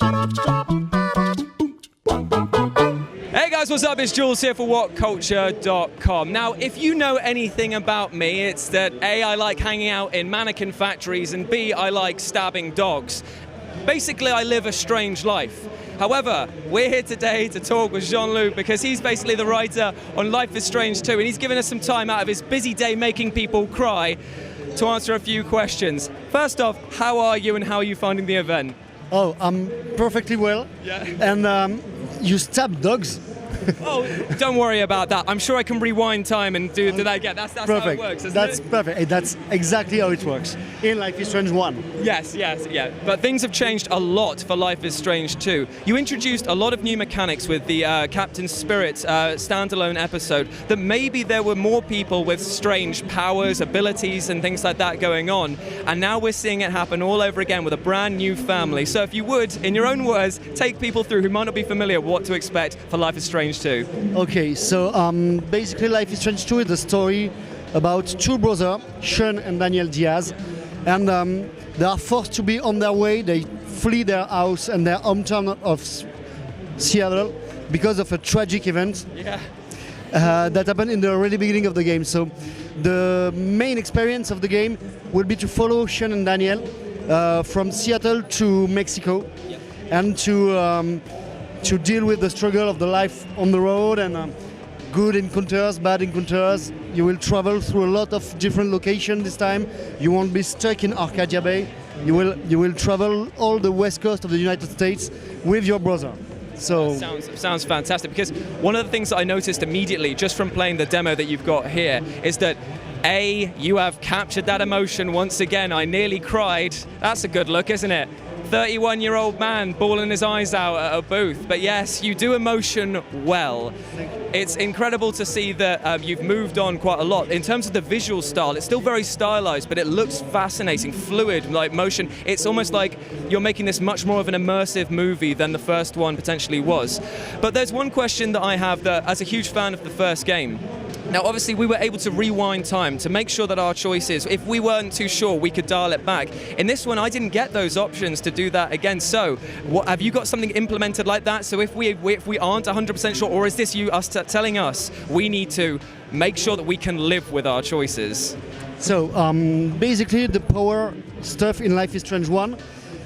Hey guys, what's up? It's Jules here for WhatCulture.com. Now, if you know anything about me, it's that A, I like hanging out in mannequin factories, and B, I like stabbing dogs. Basically, I live a strange life. However, we're here today to talk with Jean-Luc because he's basically the writer on Life is Strange 2, and he's given us some time out of his busy day making people cry to answer a few questions. First off, how are you and how are you finding the event? Oh, I'm perfectly well. Yeah. And you stab dogs? Oh, don't worry about that. I'm sure I can rewind time and do that again. That's perfect. how it works, isn't That's it? perfect. That's exactly how it works in Life is Strange 1. Yes, yeah. But things have changed a lot for Life is Strange 2. You introduced a lot of new mechanics with the Captain Spirit standalone episode, that maybe there were more people with strange powers, abilities, and things like that going on. And now we're seeing it happen all over again with a brand new family. So if you would, in your own words, take people through who might not be familiar with what to expect for Life is Strange 2. Okay, so basically Life is Strange 2 is a story about two brothers, Sean and Daniel Diaz, and they are forced to be on their way. They flee their house and their hometown of Seattle because of a tragic event that happened in the really beginning of the game. So the main experience of the game will be to follow Sean and Daniel from Seattle to Mexico, and to deal with the struggle of the life on the road, and good encounters, bad encounters. You will travel through a lot of different locations this time. You won't be stuck in Arcadia Bay. You will travel all the west coast of the United States with your brother. So sounds fantastic, because one of the things that I noticed immediately just from playing the demo that you've got here is that A, you have captured that emotion once again. I nearly cried. That's a good look, isn't it? 31-year-old man bawling his eyes out at a booth. But yes, you do emotion well. It's incredible to see that you've moved on quite a lot. In terms of the visual style, it's still very stylized, but it looks fascinating, fluid, like motion. It's almost like you're making this much more of an immersive movie than the first one potentially was. But there's one question that I have that, as a huge fan of the first game, now, obviously, we were able to rewind time to make sure that our choices, if we weren't too sure, we could dial it back. In this one, I didn't get those options to do that again. So, have you got something implemented like that? So if we aren't 100% sure, or is this us telling us we need to make sure that we can live with our choices? So basically, the power stuff in Life is Strange 1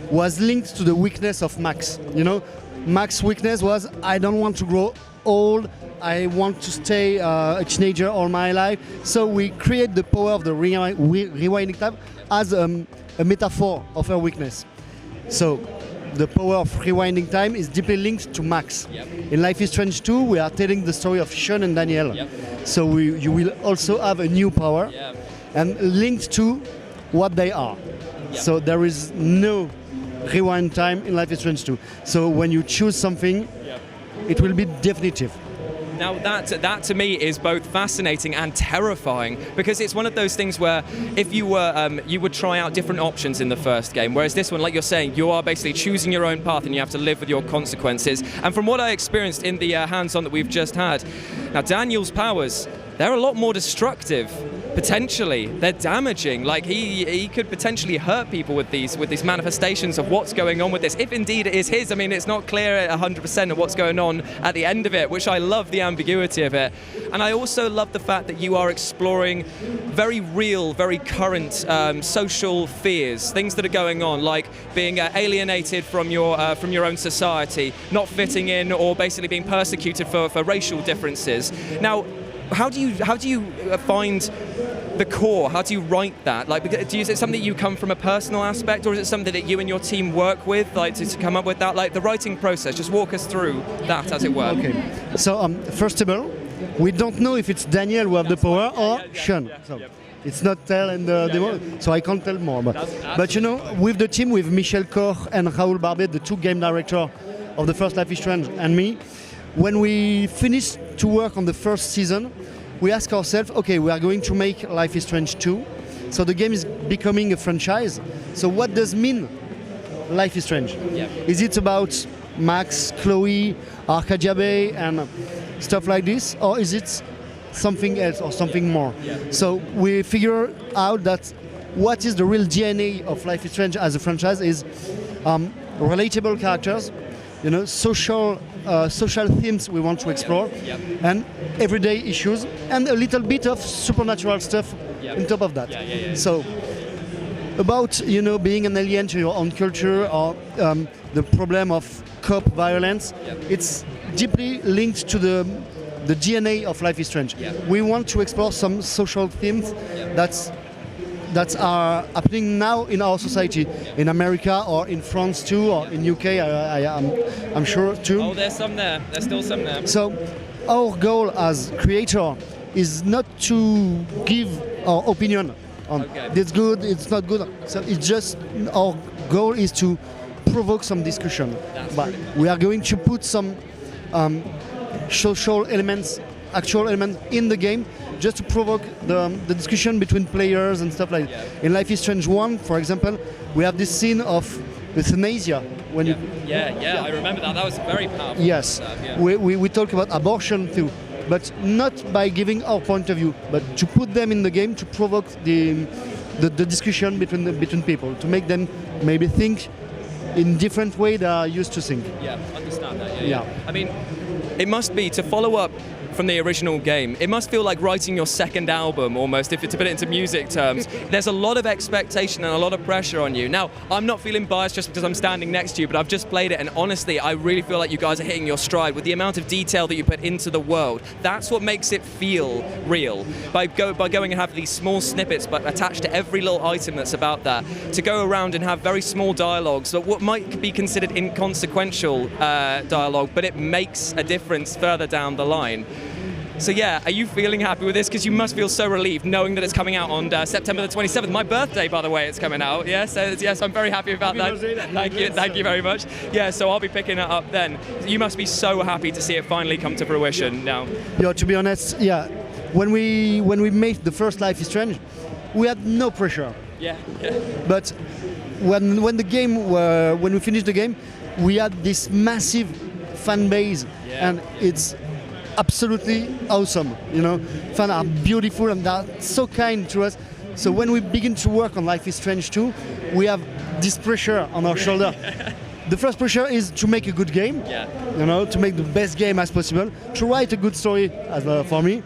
was linked to the weakness of Max. You know, Max's weakness was, I don't want to grow old. I want to stay a teenager all my life. So we create the power of the rewinding time as a metaphor of her weakness. So the power of rewinding time is deeply linked to Max. In Life is Strange 2, we are telling the story of Sean and Daniel. So you will also have a new power and linked to what they are. So there is no rewind time in Life is Strange 2. So when you choose something, it will be definitive. Now that to me is both fascinating and terrifying, because it's one of those things where if you were you would try out different options in the first game, whereas this one, like you're saying, you are basically choosing your own path and you have to live with your consequences. And from what I experienced in the hands-on that we've just had, now Daniel's powers, they're a lot more destructive. Potentially, they're damaging. Like he could potentially hurt people with these manifestations of what's going on with this. If indeed it is his, I mean, it's not clear 100% of what's going on at the end of it, which I love the ambiguity of it. And I also love the fact that you are exploring very real, very current social fears, things that are going on, like being alienated from your own society, not fitting in, or basically being persecuted for racial differences. Now, how do you find the core? How do you write that? Like, is it something that you come from a personal aspect, or is it something that you and your team work with, like to come up with that? Like the writing process, just walk us through that, as it were. Okay. So first of all, we don't know if it's Daniel who have the power or Sean. So it's not tell in the demo, so I can't tell more. But you know, with the team, with Michel Koch and Raoul Barbet, the two game directors of the first Life is Strange, and me, when we finished to work on the first season, we ask ourselves, okay, we are going to make Life is Strange 2. So the game is becoming a franchise. So what does mean Life is Strange? Is it about Max, Chloe, Arcadia Bay and stuff like this? Or is it something else or something more? So we figure out that what is the real DNA of Life is Strange as a franchise is relatable characters, social themes we want to explore, and everyday issues, and a little bit of supernatural stuff on top of that. So about being an alien to your own culture, or the problem of cop violence, it's deeply linked to the DNA of Life is Strange. We want to explore some social themes that are happening now in our society, in America or in France too, or in UK. I'm sure too. Oh, there's some there. There's still some there. So our goal as creator is not to give our opinion on it's good, it's not good. So it's just our goal is to provoke some discussion. But we are going to put some social elements, actual elements in the game, just to provoke the discussion between players and stuff like that. In Life is Strange 1, for example, we have this scene of euthanasia. When I remember that. That was very powerful. Yes, we talk about abortion too, but not by giving our point of view, but to put them in the game to provoke the discussion between people, to make them maybe think in different way they are used to think. Yeah, understand that. Yeah. I mean, it must be, to follow up from the original game, it must feel like writing your second album almost, if it's to put it into music terms. There's a lot of expectation and a lot of pressure on you. Now, I'm not feeling biased just because I'm standing next to you, but I've just played it, and honestly, I really feel like you guys are hitting your stride with the amount of detail that you put into the world. That's what makes it feel real. By going and have these small snippets but attached to every little item that's about that, to go around and have very small dialogues, that what might be considered inconsequential dialogue, but it makes a difference further down the line. So yeah, are you feeling happy with this? Because you must feel so relieved knowing that it's coming out on September the 27th. My birthday, by the way, it's coming out. Yeah, so yes, I'm very happy about that. Thank you very much. Yeah, so I'll be picking it up then. You must be so happy to see it finally come to fruition now. Yeah, to be honest, when we made the first Life is Strange, we had no pressure. Yeah. But when we finished the game, we had this massive fan base, and it's absolutely awesome. Fans are beautiful and they're so kind to us. So when we begin to work on Life is Strange 2, we have this pressure on our shoulder. The first pressure is to make a good game, to make the best game as possible, to write a good story for me,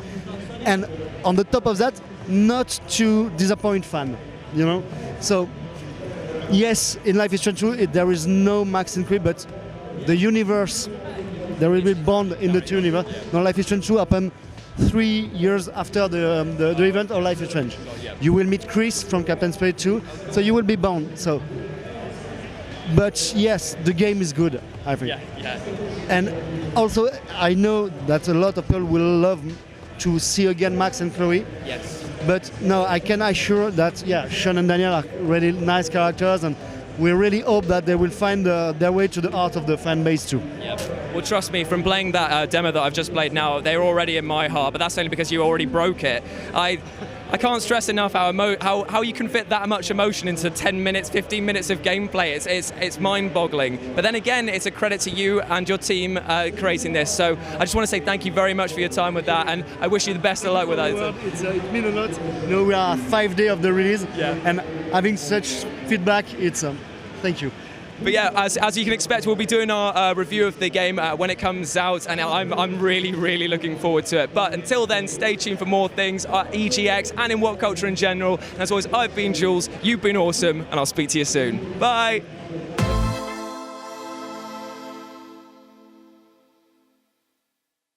and on the top of that, not to disappoint fans. So yes, in Life is Strange 2 there is no max increase, but the universe, there will be bond in the two universe. Now Life is Strange 2 happened 3 years after the event of Life is Strange. You will meet Chris from Captain Spirit 2, so you will be bound. But yes, the game is good, I think. Yeah. And also, I know that a lot of people will love to see again Max and Chloe. Yes. But no, I can assure that Sean and Daniel are really nice characters, and we really hope that they will find their way to the heart of the fan base too. Yep. Well, trust me, from playing that demo that I've just played now, they're already in my heart, but that's only because you already broke it. I can't stress enough how you can fit that much emotion into 10 minutes, 15 minutes of gameplay. It's mind-boggling. But then again, it's a credit to you and your team creating this. So I just want to say thank you very much for your time with that, and I wish you the best of luck with that. Well, it means a lot. We are 5 days of the release, and having such feedback, it's thank you. But yeah, as you can expect, we'll be doing our review of the game when it comes out, and I'm really, really looking forward to it. But until then, stay tuned for more things at EGX and in WhatCulture in general. And as always, I've been Jules, you've been awesome, and I'll speak to you soon. Bye!